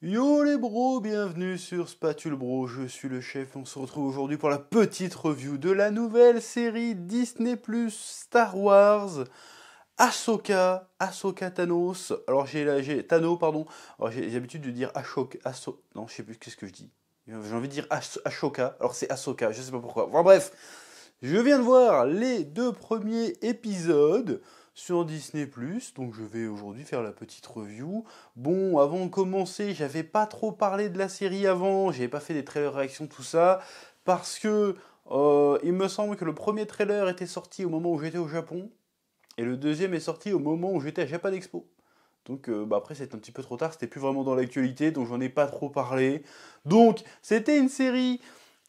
Yo les bros, bienvenue sur Spatule Bro, je suis le chef, on se retrouve aujourd'hui pour la petite review de la nouvelle série Disney Plus Star Wars Ahsoka Thanos. Alors j'ai Thanos, pardon. Alors j'ai l'habitude de dire non, je sais plus qu'est-ce que je dis. J'ai envie de dire Ashoka, alors c'est Ahsoka, je sais pas pourquoi. Enfin bref, je viens de voir les deux premiers épisodes sur Disney+, donc je vais aujourd'hui faire la petite review. Bon, avant de commencer, j'avais pas trop parlé de la série avant, j'avais pas fait des trailers réactions, tout ça, parce que il me semble que le premier trailer était sorti au moment où j'étais au Japon, et le deuxième est sorti au moment où j'étais à Japan Expo. Donc après c'est un petit peu trop tard, c'était plus vraiment dans l'actualité, donc j'en ai pas trop parlé. Donc c'était une série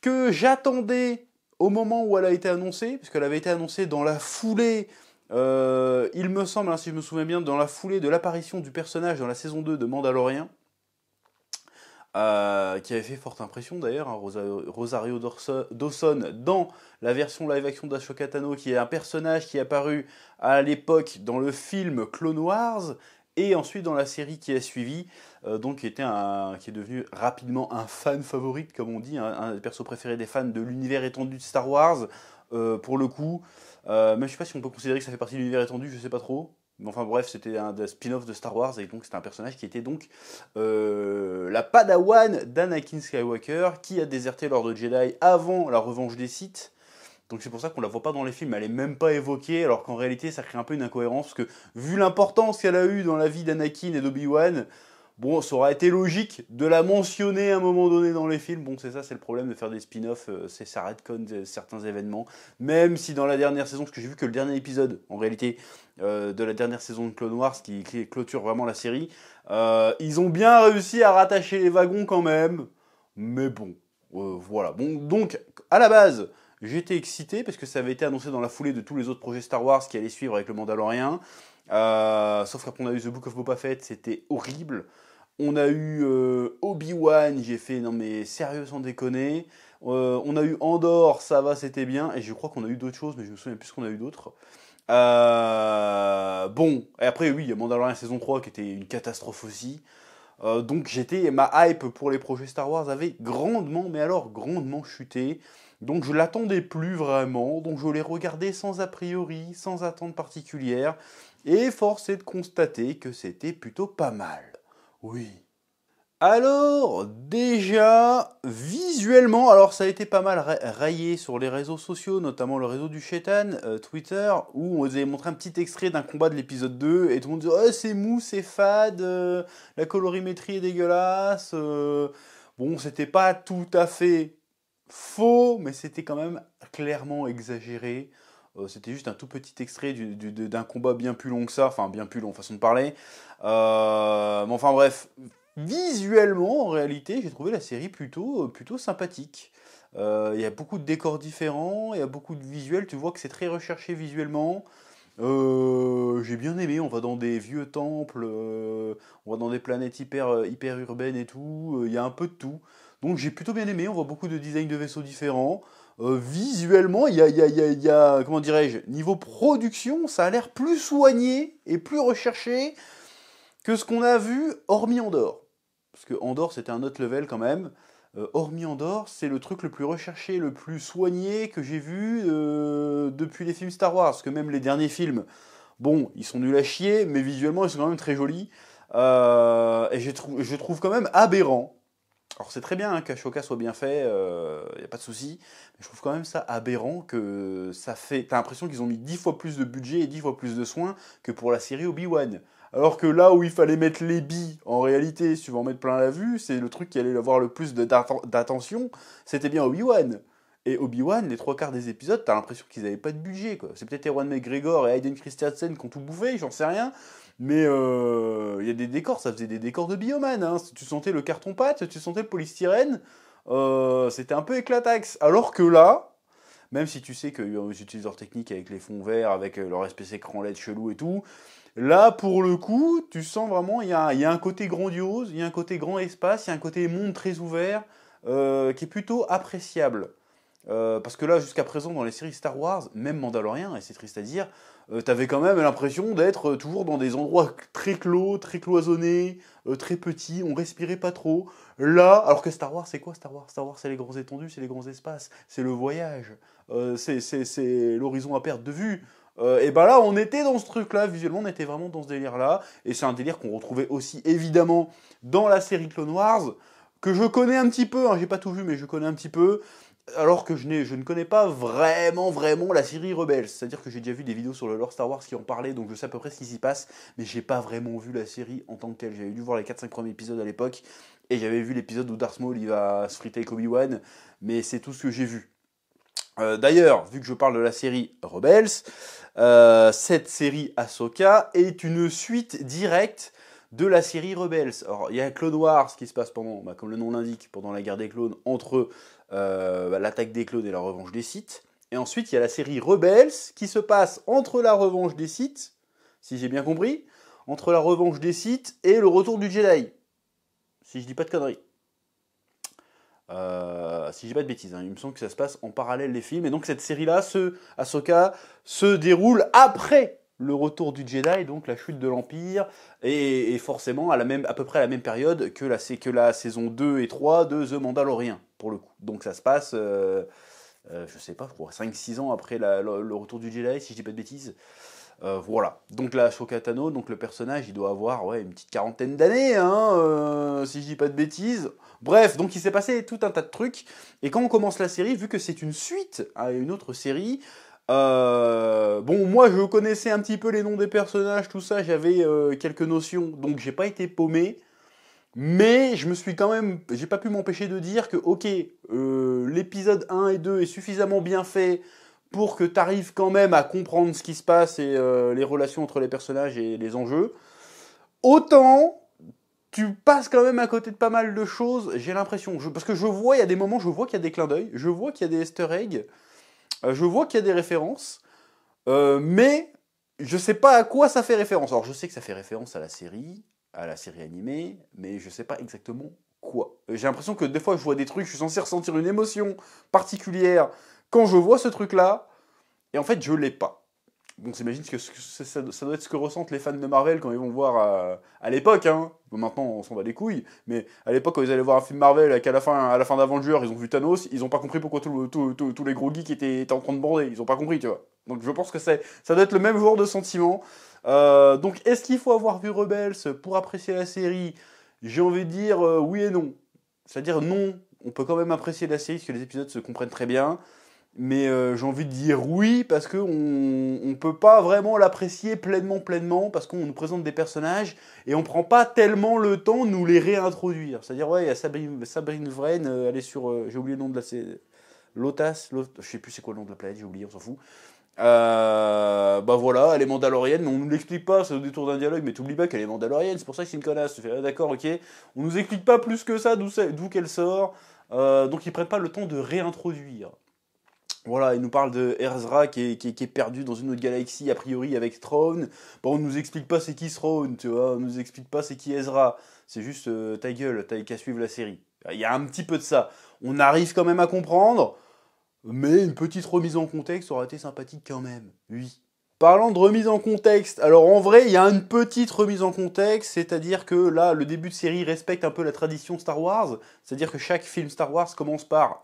que j'attendais au moment où elle a été annoncée, puisqu'elle avait été annoncée dans la foulée, il me semble, hein, si je me souviens bien, dans la foulée de l'apparition du personnage dans la saison 2 de Mandalorian, qui avait fait forte impression d'ailleurs, hein, Rosario Dawson dans la version live action d'Ashoka Tano, qui est un personnage qui est apparu à l'époque dans le film Clone Wars, et ensuite dans la série qui a suivi, donc qui est devenu rapidement un fan favorite, comme on dit, un des persos préférés des fans de l'univers étendu de Star Wars, pour le coup. Mais je sais pas si on peut considérer que ça fait partie de l'univers étendu, je sais pas trop. Mais enfin bref, c'était un spin-off de Star Wars, et donc c'était un personnage qui était donc la padawan d'Anakin Skywalker, qui a déserté l'ordre Jedi avant la revanche des Sith. Donc c'est pour ça qu'on la voit pas dans les films, elle est même pas évoquée, alors qu'en réalité ça crée un peu une incohérence, parce que vu l'importance qu'elle a eue dans la vie d'Anakin et d'Obi-Wan, bon, ça aurait été logique de la mentionner à un moment donné dans les films. Bon, c'est ça, c'est le problème de faire des spin-offs, c'est ça retconne certains événements. Même si dans la dernière saison, parce que j'ai vu que le dernier épisode, en réalité, de la dernière saison de Clone Wars, qui clôture vraiment la série, ils ont bien réussi à rattacher les wagons quand même. Mais bon, voilà. Bon, donc, à la base, j'étais excité parce que ça avait été annoncé dans la foulée de tous les autres projets Star Wars qui allaient suivre avec le Mandalorian. Sauf qu'après on a eu The Book of Boba Fett, c'était horrible. On a eu Obi-Wan, j'ai fait non mais sérieux sans déconner. On a eu Andor, ça va, c'était bien. Et je crois qu'on a eu d'autres choses, mais je me souviens plus ce qu'on a eu d'autres. Bon, et après oui, il y a Mandalorian saison 3 qui était une catastrophe aussi. Donc ma hype pour les projets Star Wars avait grandement, mais alors grandement chuté. Donc je l'attendais plus vraiment, donc je l'ai regardé sans a priori, sans attente particulière, et force est de constater que c'était plutôt pas mal. Oui. Alors, déjà, visuellement, alors ça a été pas mal rayé sur les réseaux sociaux, notamment le réseau du Chétan, Twitter, où on nous avait montré un petit extrait d'un combat de l'épisode 2, et tout le monde disait « Oh, c'est mou, c'est fade, la colorimétrie est dégueulasse. Bon, c'était pas tout à fait faux, mais c'était quand même clairement exagéré. C'était juste un tout petit extrait d'un combat bien plus long que ça, enfin bien plus long, façon de parler. Mais enfin bref, visuellement, en réalité, j'ai trouvé la série plutôt sympathique. Il y a beaucoup de décors différents, il y a beaucoup de visuels, tu vois que c'est très recherché visuellement. J'ai bien aimé, on va dans des vieux temples, on va dans des planètes hyper urbaines et tout, il y a un peu de tout. Donc j'ai plutôt bien aimé, on voit beaucoup de designs de vaisseaux différents. Visuellement, comment dirais-je, niveau production, ça a l'air plus soigné et plus recherché que ce qu'on a vu hormis Andorre. Parce que Andorre, c'était un autre level quand même. Hormis Andorre, c'est le truc le plus recherché, le plus soigné que j'ai vu depuis les films Star Wars. Parce que même les derniers films, bon, ils sont nuls à chier, mais visuellement, ils sont quand même très jolis. Et je trouve quand même aberrant. Alors c'est très bien hein, qu'Ashoka soit bien fait, il n'y a pas de souci, mais je trouve quand même ça aberrant que ça fait... T'as l'impression qu'ils ont mis 10 fois plus de budget et 10 fois plus de soins que pour la série Obi-Wan. Alors que là où il fallait mettre les billes, en réalité, si tu veux en mettre plein la vue, c'est le truc qui allait avoir le plus d'attention, c'était bien Obi-Wan. Et Obi-Wan, les trois quarts des épisodes, t'as l'impression qu'ils n'avaient pas de budget, quoi. C'est peut-être Ewan McGregor et Hayden Christensen qui ont tout bouffé, j'en sais rien. Mais il y a des décors, ça faisait des décors de bioman. Hein. Tu sentais le carton-pâte, tu sentais le polystyrène. C'était un peu éclataxe. Alors que là, même si tu sais qu'ils utilisent leur technique avec les fonds verts, avec leur espèce d'écran LED chelou et tout, là, pour le coup, tu sens vraiment, il y a un côté grandiose, il y a un côté grand espace, il y a un côté monde très ouvert, qui est plutôt appréciable. Parce que là, jusqu'à présent, dans les séries Star Wars, même Mandalorian, et c'est triste à dire, t'avais quand même l'impression d'être toujours dans des endroits très clos, très cloisonnés, très petits, on respirait pas trop. Là, alors que Star Wars, c'est quoi Star Wars? Star Wars, c'est les grands étendues, c'est les grands espaces, c'est le voyage, c'est l'horizon à perte de vue. Et ben là, on était dans ce truc-là, visuellement, on était vraiment dans ce délire-là, et c'est un délire qu'on retrouvait aussi évidemment dans la série Clone Wars, que je connais un petit peu, hein, j'ai pas tout vu, mais je connais un petit peu, alors que je ne connais pas vraiment la série Rebels. C'est-à-dire que j'ai déjà vu des vidéos sur le lore Star Wars qui en parlaient, donc je sais à peu près ce qui s'y passe, mais j'ai pas vraiment vu la série en tant que telle. J'avais dû voir les 4-5 premiers épisodes à l'époque, et j'avais vu l'épisode où Darth Maul il va se friter avec Obi-Wan, mais c'est tout ce que j'ai vu. D'ailleurs, vu que je parle de la série Rebels, cette série Ahsoka est une suite directe de la série Rebels. Alors, il y a Clone Wars qui se passe pendant, comme le nom l'indique, pendant la guerre des clones, entre l'attaque des clones et la revanche des Sith. Et ensuite, il y a la série Rebels qui se passe entre la revanche des Sith, si j'ai bien compris, entre la revanche des Sith et le retour du Jedi. Si je dis pas de conneries. Si je dis pas de bêtises, hein, il me semble que ça se passe en parallèle les films. Et donc cette série-là, Ahsoka, se déroule après le retour du Jedi, donc la chute de l'Empire, et forcément à peu près à la même période que la saison 2 et 3 de The Mandalorian, pour le coup. Donc ça se passe, je sais pas, 5-6 ans après le retour du Jedi, si je dis pas de bêtises. Voilà. Donc là, Ahsoka Tano, donc le personnage, il doit avoir une petite quarantaine d'années, hein, si je dis pas de bêtises. Bref, donc il s'est passé tout un tas de trucs. Et quand on commence la série, vu que c'est une suite à une autre série, bon, moi je connaissais un petit peu les noms des personnages, tout ça, j'avais quelques notions, donc j'ai pas été paumé. Mais je me suis quand même, j'ai pas pu m'empêcher de dire que, ok, l'épisode 1 et 2 est suffisamment bien fait pour que tu arrives quand même à comprendre ce qui se passe et les relations entre les personnages et les enjeux. Autant, tu passes quand même à côté de pas mal de choses, j'ai l'impression. Parce que je vois, il y a des moments, je vois qu'il y a des clins d'œil, je vois qu'il y a des easter eggs, je vois qu'il y a des références, mais je sais pas à quoi ça fait référence. Alors je sais que ça fait référence à la série animée, mais je sais pas exactement quoi. J'ai l'impression que des fois je vois des trucs, je suis censé ressentir une émotion particulière quand je vois ce truc-là, et en fait je l'ai pas. Bon, t'imagines que ça doit être ce que ressentent les fans de Marvel quand ils vont voir à l'époque, hein. Bon, maintenant on s'en bat les couilles, mais à l'époque quand ils allaient voir un film Marvel et qu'à la fin d'Avengers ils ont vu Thanos, ils ont pas compris pourquoi tous les gros geeks étaient en train de bander, ils ont pas compris, tu vois. Donc je pense que ça doit être le même genre de sentiment. Donc est-ce qu'il faut avoir vu Rebels pour apprécier la série? J'ai envie de dire oui et non. C'est-à-dire non, on peut quand même apprécier la série parce que les épisodes se comprennent très bien. Mais j'ai envie de dire oui, parce qu'on ne peut pas vraiment l'apprécier pleinement, parce qu'on nous présente des personnages et on prend pas tellement le temps de nous les réintroduire. C'est-à-dire, ouais, il y a Sabrine Vren, elle est sur, j'ai oublié le nom de je sais plus c'est quoi le nom de la planète, j'ai oublié, on s'en fout. Bah voilà, elle est mandalorienne, mais on nous l'explique pas, c'est au détour d'un dialogue, mais t'oublies pas qu'elle est mandalorienne, c'est pour ça que c'est une connasse. Tu fais, ah, d'accord, ok. On nous explique pas plus que ça d'où qu'elle sort, donc ils prennent pas le temps de réintroduire. Voilà, il nous parle de Ezra qui est perdu dans une autre galaxie, a priori avec Thrawn. Bon, on nous explique pas c'est qui Thrawn, tu vois, on nous explique pas c'est qui Ezra. C'est juste ta gueule, t'as qu'à suivre la série. Il y a un petit peu de ça. On arrive quand même à comprendre, mais une petite remise en contexte aurait été sympathique quand même, oui. Parlant de remise en contexte, alors en vrai, il y a une petite remise en contexte, c'est-à-dire que là, le début de série respecte un peu la tradition Star Wars, c'est-à-dire que chaque film Star Wars commence par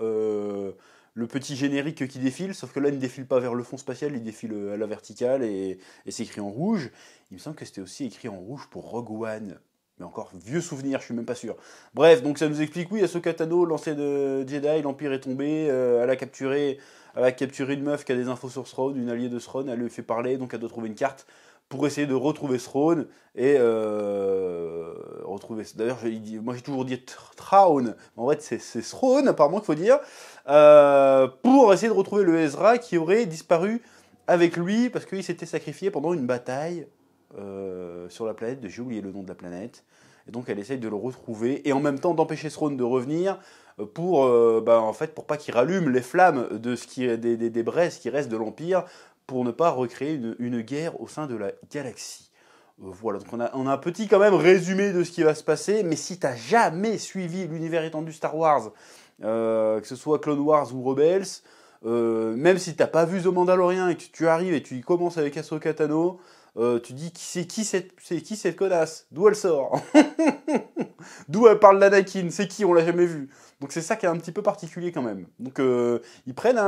le petit générique qui défile, sauf que là, il ne défile pas vers le fond spatial, il défile à la verticale et c'est écrit en rouge. Il me semble que c'était aussi écrit en rouge pour Rogue One. Mais encore, vieux souvenir, je suis même pas sûr. Bref, donc ça nous explique, oui, Ahsoka Tano, l'ancienne Jedi, l'Empire est tombé, elle a capturé une meuf qui a des infos sur Throne, une alliée de Throne, elle lui fait parler, donc elle doit trouver une carte pour essayer de retrouver Throne et retrouver. D'ailleurs, moi j'ai toujours dit Thrawn, en fait c'est Throne apparemment qu'il faut dire, pour essayer de retrouver le Ezra qui aurait disparu avec lui parce qu'il s'était sacrifié pendant une bataille sur la planète, j'ai oublié le nom de la planète, et donc elle essaye de le retrouver et en même temps d'empêcher Throne de revenir pour en fait pour pas qu'il rallume les flammes de ce qui des braises qui restent de l'Empire pour ne pas recréer une guerre au sein de la galaxie. Voilà, donc on a un petit quand même résumé de ce qui va se passer, mais si t'as jamais suivi l'univers étendu Star Wars que ce soit Clone Wars ou Rebels, même si t'as pas vu The Mandalorian et que tu arrives et tu y commences avec Ahsoka Tano, tu dis c'est qui cette connasse, d'où elle sort, d'où elle parle d'Anakin, c'est qui, on l'a jamais vu. Donc c'est ça qui est un petit peu particulier quand même. Donc ils prennent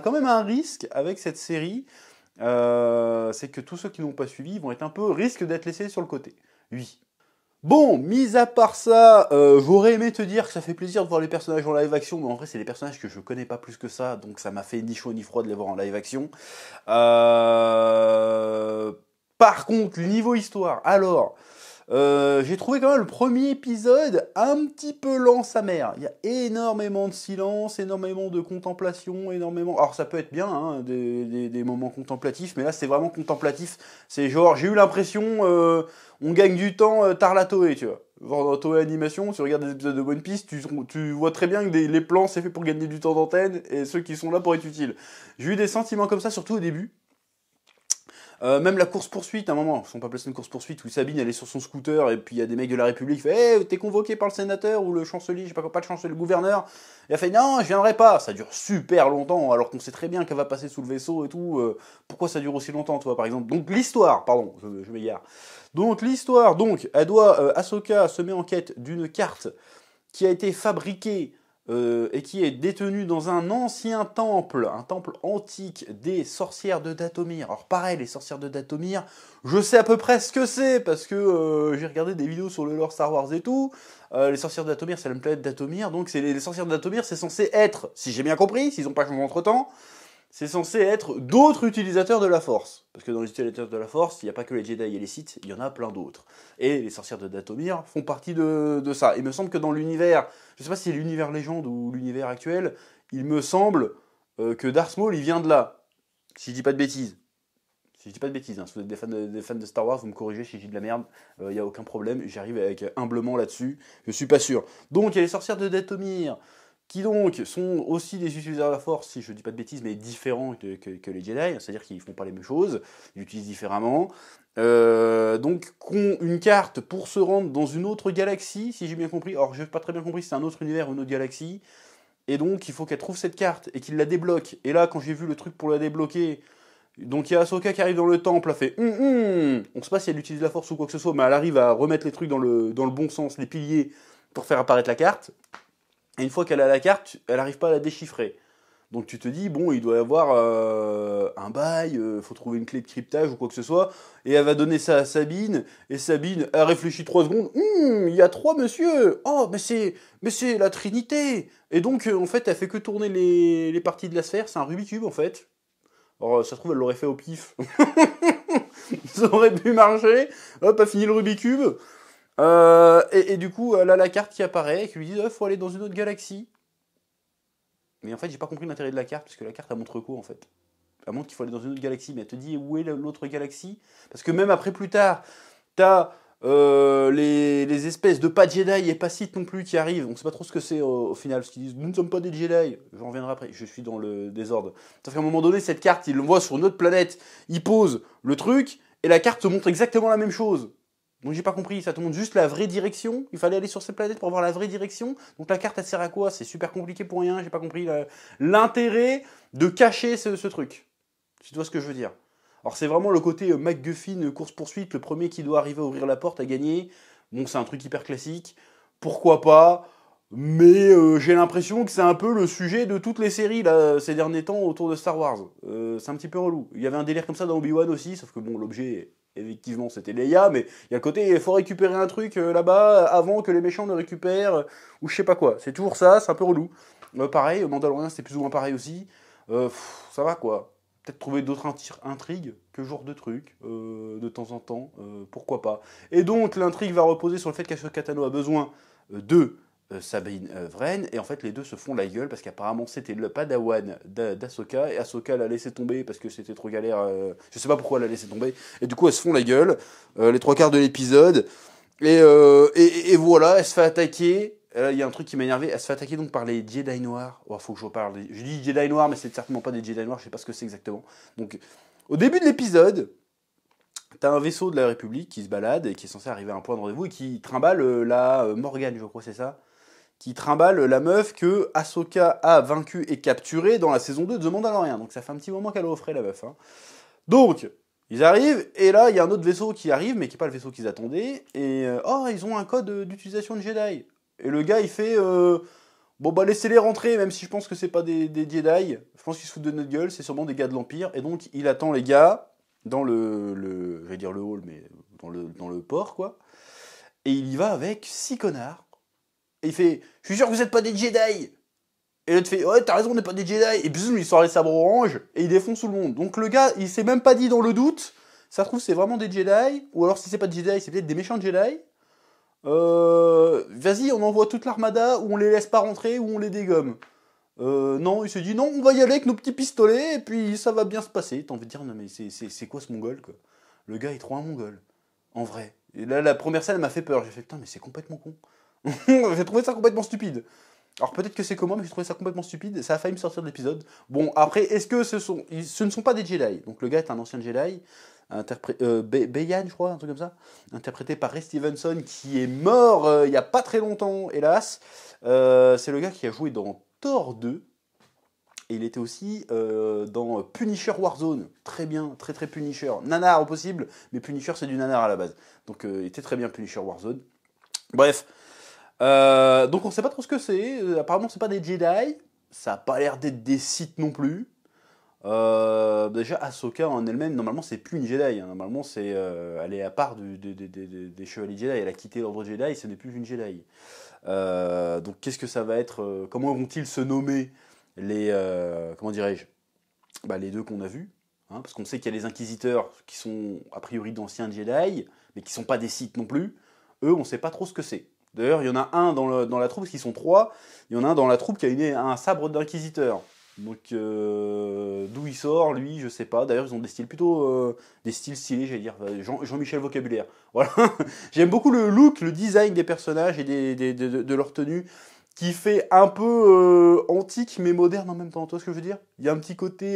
quand même un risque avec cette série. C'est que tous ceux qui n'ont pas suivi vont être un peu risquent d'être laissés sur le côté. Oui. Bon, mis à part ça, j'aurais aimé te dire que ça fait plaisir de voir les personnages en live action, mais en vrai c'est des personnages que je connais pas plus que ça, donc ça m'a fait ni chaud ni froid de les voir en live action. Par contre, niveau histoire, alors, j'ai trouvé quand même le premier épisode un petit peu lent sa mère. Il y a énormément de silence, énormément de contemplation, énormément... Alors ça peut être bien, hein, des moments contemplatifs, mais là c'est vraiment contemplatif. C'est genre, j'ai eu l'impression, on gagne du temps tard la Toei, tu vois. Dans Toei Animation, tu regardes des épisodes de One Piece, tu vois très bien que les plans c'est fait pour gagner du temps d'antenne, et ceux qui sont là pour être utiles. J'ai eu des sentiments comme ça, surtout au début. Même la course-poursuite, à un moment, ils sont pas placés une course-poursuite où Sabine elle est sur son scooter et puis il y a des mecs de la République qui font hey, t'es convoqué par le sénateur ou le chancelier, je sais pas quoi, pas le chancelier, le gouverneur. Il a fait non, je viendrai pas. Ça dure super longtemps alors qu'on sait très bien qu'elle va passer sous le vaisseau et tout. Pourquoi ça dure aussi longtemps, toi, par exemple? Donc l'histoire, pardon, je m'égare. Donc l'histoire, donc, elle doit, Ahsoka se met en quête d'une carte qui a été fabriquée et qui est détenu dans un ancien temple, un temple antique des sorcières de Dathomir. Alors pareil, les sorcières de Dathomir, je sais à peu près ce que c'est, parce que j'ai regardé des vidéos sur le lore Star Wars et tout. Les sorcières de Dathomir, c'est la planète Dathomir, donc c'est les sorcières de Dathomir, c'est censé être, si j'ai bien compris, s'ils n'ont pas changé entre-temps, c'est censé être d'autres utilisateurs de la Force. Parce que dans les utilisateurs de la Force, il n'y a pas que les Jedi et les Sith, il y en a plein d'autres. Et les sorcières de Dathomir font partie de ça. Il me semble que dans l'univers, je ne sais pas si c'est l'univers légende ou l'univers actuel, il me semble que Darth Maul, il vient de là. Si je dis pas de bêtises. Si je dis pas de bêtises, hein. Si vous êtes des fans de Star Wars, vous me corrigez si je dis de la merde, il n'y a aucun problème, j'arrive avec humblement là-dessus, je suis pas sûr. Donc il y a les sorcières de Dathomir, qui donc sont aussi des utilisateurs de la Force, si je ne dis pas de bêtises, mais différents que les Jedi, c'est-à-dire qu'ils ne font pas les mêmes choses, ils utilisent différemment. Donc, qu'ont une carte pour se rendre dans une autre galaxie, si j'ai bien compris. Alors, je n'ai pas très bien compris si c'est un autre univers ou une autre galaxie. Et donc, il faut qu'elle trouve cette carte et qu'il la débloque. Et là, quand j'ai vu le truc pour la débloquer, donc il y a Ahsoka qui arrive dans le temple, elle fait on sait pas si elle utilise la Force ou quoi que ce soit, mais elle arrive à remettre les trucs dans le bon sens, les piliers, pour faire apparaître la carte. Et une fois qu'elle a la carte, elle n'arrive pas à la déchiffrer. Donc tu te dis, bon, il doit y avoir un bail, faut trouver une clé de cryptage ou quoi que ce soit. Et elle va donner ça à Sabine. Et Sabine, elle réfléchit 3 secondes. Il y a 3 monsieur. Oh, mais c'est la Trinité. Et donc, en fait, elle fait que tourner les parties de la sphère. C'est un Rubik's Cube, en fait. Alors, ça se trouve, elle l'aurait fait au pif. Ça aurait pu marcher. Hop, elle fini le Rubik's Cube. Et du coup, elle a la carte qui apparaît et qui lui dit faut aller dans une autre galaxie. Mais en fait, j'ai pas compris l'intérêt de la carte, parce que la carte, elle montre quoi en fait? Elle montre qu'il faut aller dans une autre galaxie, mais elle te dit où est l'autre galaxie? Parce que même après, plus tard, t'as les espèces de pas Jedi et pas Sith non plus qui arrivent. On sait pas trop ce que c'est au final, parce qu'ils disent nous ne sommes pas des Jedi. J'en reviendrai après, je suis dans le désordre. Sauf qu'à un moment donné, cette carte, ils le voient sur une autre planète, ils posent le truc, et la carte te montre exactement la même chose. Donc j'ai pas compris, ça te montre juste la vraie direction. Il fallait aller sur cette planète pour voir la vraie direction. Donc la carte elle sert à quoi? C'est super compliqué pour rien, j'ai pas compris l'intérêt de cacher ce truc. Tu vois ce que je veux dire? Alors c'est vraiment le côté MacGuffin, course-poursuite, le premier qui doit arriver à ouvrir la porte à gagner. Bon, c'est un truc hyper classique. Pourquoi pas? Mais j'ai l'impression que c'est un peu le sujet de toutes les séries là, ces derniers temps autour de Star Wars. C'est un petit peu relou. Il y avait un délire comme ça dans Obi-Wan aussi, sauf que bon, l'objet, effectivement, c'était Leia, mais il y a le côté, il faut récupérer un truc là-bas avant que les méchants le récupèrent, ou je sais pas quoi. C'est toujours ça, c'est un peu relou. Pareil, Mandalorian, c'était plus ou moins pareil aussi. Ça va quoi. Peut-être trouver d'autres intrigues que ce genre de trucs, de temps en temps, pourquoi pas. Et donc, l'intrigue va reposer sur le fait qu'Ahsoka Tano a besoin de Sabine Wren, et en fait les deux se font la gueule parce qu'apparemment c'était le padawan d'Ahsoka, et Ahsoka l'a laissé tomber parce que c'était trop galère, je sais pas pourquoi elle l'a laissé tomber, et du coup elles se font la gueule, les 3 quarts de l'épisode, et voilà, elle se fait attaquer, il y a un truc qui m'a énervé, elle se fait attaquer donc par les Jedi Noirs, oh, faut que je reparle, je dis Jedi Noirs mais c'est certainement pas des Jedi Noirs, je sais pas ce que c'est exactement, donc au début de l'épisode, t'as un vaisseau de la République qui se balade et qui est censé arriver à un point de rendez-vous et qui trimballe la Morgane, je crois, c'est ça, qui trimballe la meuf que Ahsoka a vaincue et capturée dans la saison 2 de The Mandalorian. Donc ça fait un petit moment qu'elle a offré la meuf. Hein. Donc, ils arrivent, et là, il y a un autre vaisseau qui arrive, mais qui n'est pas le vaisseau qu'ils attendaient, et oh, ils ont un code d'utilisation de Jedi. Et le gars, il fait, bon bah laissez-les rentrer, même si je pense que c'est pas des Jedi, je pense qu'ils se foutent de notre gueule, c'est sûrement des gars de l'Empire, et donc il attend les gars dans je vais dire le hall, mais dans le port, quoi, et il y va avec 6 connards, et il fait, je suis sûr que vous êtes pas des Jedi. Et l'autre fait, ouais, t'as raison, on n'est pas des Jedi. Et bzzz, il sort les sabres orange et il défonce tout le monde. Donc le gars, il s'est même pas dit dans le doute, ça se trouve, c'est vraiment des Jedi. Ou alors, si c'est pas des Jedi, c'est peut-être des méchants Jedi. Vas-y, on envoie toute l'armada, ou on les laisse pas rentrer, ou on les dégomme. Non, il s'est dit, non, on va y aller avec nos petits pistolets, et puis ça va bien se passer. T'as envie de dire, non, mais c'est quoi ce mongol, quoi? Le gars est trop un mongol. En vrai. Et là, la première scène, elle m'a fait peur. J'ai fait, putain, mais c'est complètement con. J'ai trouvé ça complètement stupide. Alors peut-être que c'est comment, mais j'ai trouvé ça complètement stupide. Ça a failli me sortir de l'épisode. Bon, après, est-ce que ce ne sont pas des Jedi? Donc le gars est un ancien Jedi, Bayan, je crois, un truc comme ça, interprété par Ray Stevenson, qui est mort il n'y a pas très longtemps, hélas. C'est le gars qui a joué dans Thor 2. Et il était aussi dans Punisher Warzone. Très bien, très très Punisher. Nanar au possible, mais Punisher c'est du nanar à la base. Donc il était très bien Punisher Warzone. Bref. Donc on sait pas trop ce que c'est. Apparemment c'est pas des Jedi. Ça a pas l'air d'être des Sith non plus. Déjà Ahsoka en elle-même normalement c'est plus une Jedi. Hein. Normalement elle est à part des chevaliers Jedi. Elle a quitté l'ordre Jedi. Ce n'est plus une Jedi. Donc qu'est-ce que ça va être comment vont-ils se nommer les comment dirais-je les deux qu'on a vus. Hein, parce qu'on sait qu'il y a les inquisiteurs qui sont a priori d'anciens Jedi, mais qui sont pas des Sith non plus. Eux on sait pas trop ce que c'est. D'ailleurs, il y en a un dans la troupe, parce qu'ils sont 3, il y en a un dans la troupe qui a un sabre d'inquisiteur. Donc, d'où il sort, lui, je sais pas. D'ailleurs, ils ont des styles plutôt des styles stylés, j'allais dire. Jean-Michel Vocabulaire. Voilà. J'aime beaucoup le look, le design des personnages et de leur tenue, qui fait un peu antique, mais moderne en même temps. Tu vois ce que je veux dire? Il y a un petit côté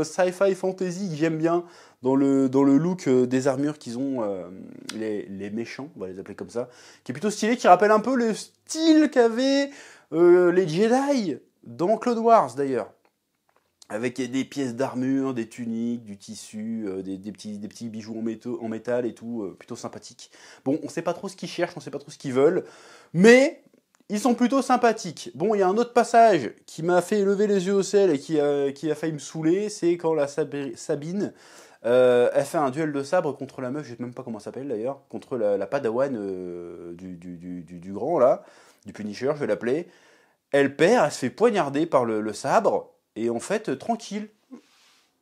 sci-fi fantasy que j'aime bien dans le look des armures qu'ils ont, les méchants, on va les appeler comme ça, qui est plutôt stylé, qui rappelle un peu le style qu'avaient les Jedi dans Clone Wars d'ailleurs. Avec des pièces d'armure, des tuniques, du tissu, des petits bijoux en métal et tout, plutôt sympathique. Bon, on sait pas trop ce qu'ils cherchent, on sait pas trop ce qu'ils veulent, mais ils sont plutôt sympathiques. Bon, il y a un autre passage qui m'a fait lever les yeux au ciel et qui a failli me saouler, c'est quand la Sabine, elle fait un duel de sabre contre la meuf, je sais même pas comment elle s'appelle d'ailleurs, contre la padawan du grand là, du Punisher, je vais l'appeler. Elle perd, elle se fait poignarder par le sabre, et en fait, tranquille.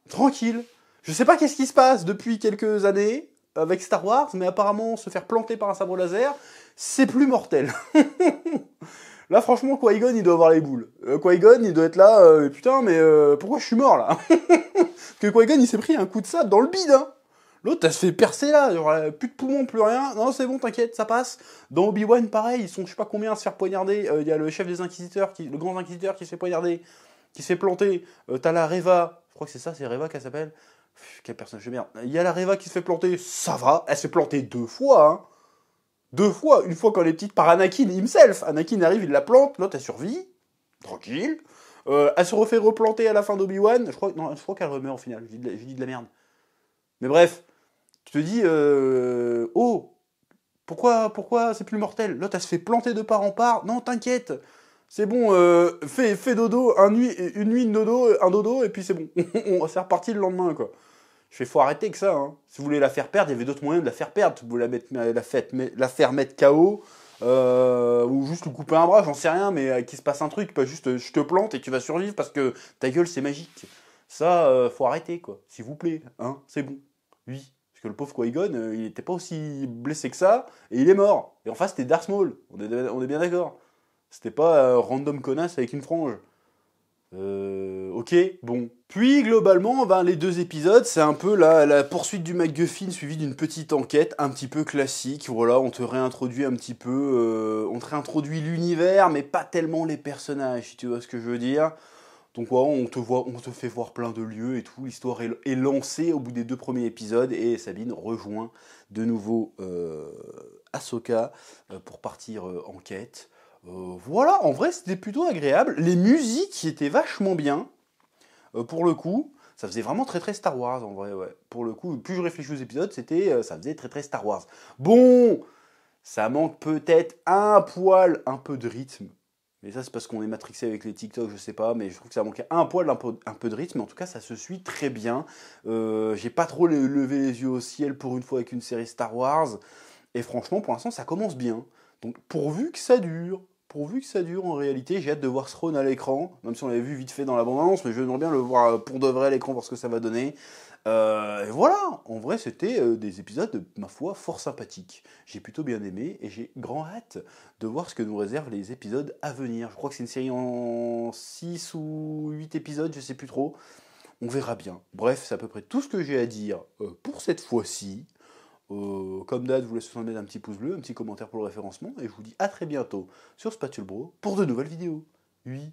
Tranquille. Je sais pas qu'est-ce qui se passe depuis quelques années avec Star Wars, mais apparemment, se faire planter par un sabre laser, c'est plus mortel. Là, franchement, Qui-Gon, il doit avoir les boules. Qui-Gon, il doit être là, putain, mais pourquoi je suis mort, là? Parce que Qui-Gon, il s'est pris un coup de sabre dans le bide, hein. L'autre, elle se fait percer, là, genre, plus de poumons, plus rien. Non, c'est bon, t'inquiète, ça passe. Dans Obi-Wan, pareil, ils sont je sais pas combien à se faire poignarder. Il y a le chef des Inquisiteurs, le grand Inquisiteur qui se fait poignarder, qui se fait planter. T'as la Reva, je crois que c'est Reva qu'elle s'appelle. Quel personnage de merde. Il y a la Reva qui se fait planter, ça va, elle se fait planter 2 fois, hein. 2 fois, une fois quand elle est petite par Anakin himself. Anakin arrive, il la plante, l'autre elle survit, tranquille. Elle se refait replanter à la fin d'Obi-Wan. Je crois qu'elle remeurt au final, je dis de la merde. Mais bref, tu te dis, oh, pourquoi c'est plus mortel? L'autre elle se fait planter de part en part. Non, t'inquiète, c'est bon, fais dodo, une nuit de dodo, un dodo, et puis c'est bon. C'est reparti le lendemain, quoi. Je fais, faut arrêter que ça. Hein. Si vous voulez la faire perdre, il y avait d'autres moyens de la faire perdre. Vous voulez la faire mettre KO, ou juste lui couper un bras, j'en sais rien, mais qu'il se passe un truc, pas juste je te plante et tu vas survivre parce que ta gueule c'est magique. Ça, faut arrêter, quoi. S'il vous plaît, hein, c'est bon. Oui. Parce que le pauvre Qui-Gon, il n'était pas aussi blessé que ça, et il est mort. Et en face, c'était Darth Maul. On est bien d'accord. C'était pas random connasse avec une frange. Ok, bon. Puis globalement, les 2 épisodes, c'est un peu la poursuite du MacGuffin suivie d'une petite enquête un petit peu classique. Voilà, on te réintroduit un petit peu, on te réintroduit l'univers, mais pas tellement les personnages, si tu vois ce que je veux dire. Donc voilà, on te fait voir plein de lieux et tout. L'histoire est lancée au bout des 2 premiers épisodes et Sabine rejoint de nouveau Ahsoka pour partir en quête. Voilà, en vrai, c'était plutôt agréable. Les musiques étaient vachement bien, pour le coup. Ça faisait vraiment très très Star Wars, en vrai, ouais. Pour le coup, plus je réfléchis aux épisodes, ça faisait très très Star Wars. Bon, ça manque peut-être un poil, un peu de rythme. Mais ça, c'est parce qu'on est matrixé avec les TikTok, je sais pas, mais je trouve que ça manquait un poil, un peu de rythme. Mais en tout cas, ça se suit très bien. J'ai pas trop levé les yeux au ciel pour une fois avec une série Star Wars. Et franchement, pour l'instant, ça commence bien. Donc, pourvu que ça dure en réalité, j'ai hâte de voir Throne à l'écran, même si on l'avait vu vite fait dans la bande-annonce, mais j'aimerais bien le voir pour de vrai à l'écran, voir ce que ça va donner. Et voilà, en vrai, c'était des épisodes, ma foi, fort sympathiques. J'ai plutôt bien aimé et j'ai grand hâte de voir ce que nous réservent les épisodes à venir. Je crois que c'est une série en 6 ou 8 épisodes, je sais plus trop. On verra bien. Bref, c'est à peu près tout ce que j'ai à dire pour cette fois-ci. Comme d'hab, je vous laisse mettre un petit pouce bleu, un petit commentaire pour le référencement, et je vous dis à très bientôt sur Spatule Bro pour de nouvelles vidéos. Oui.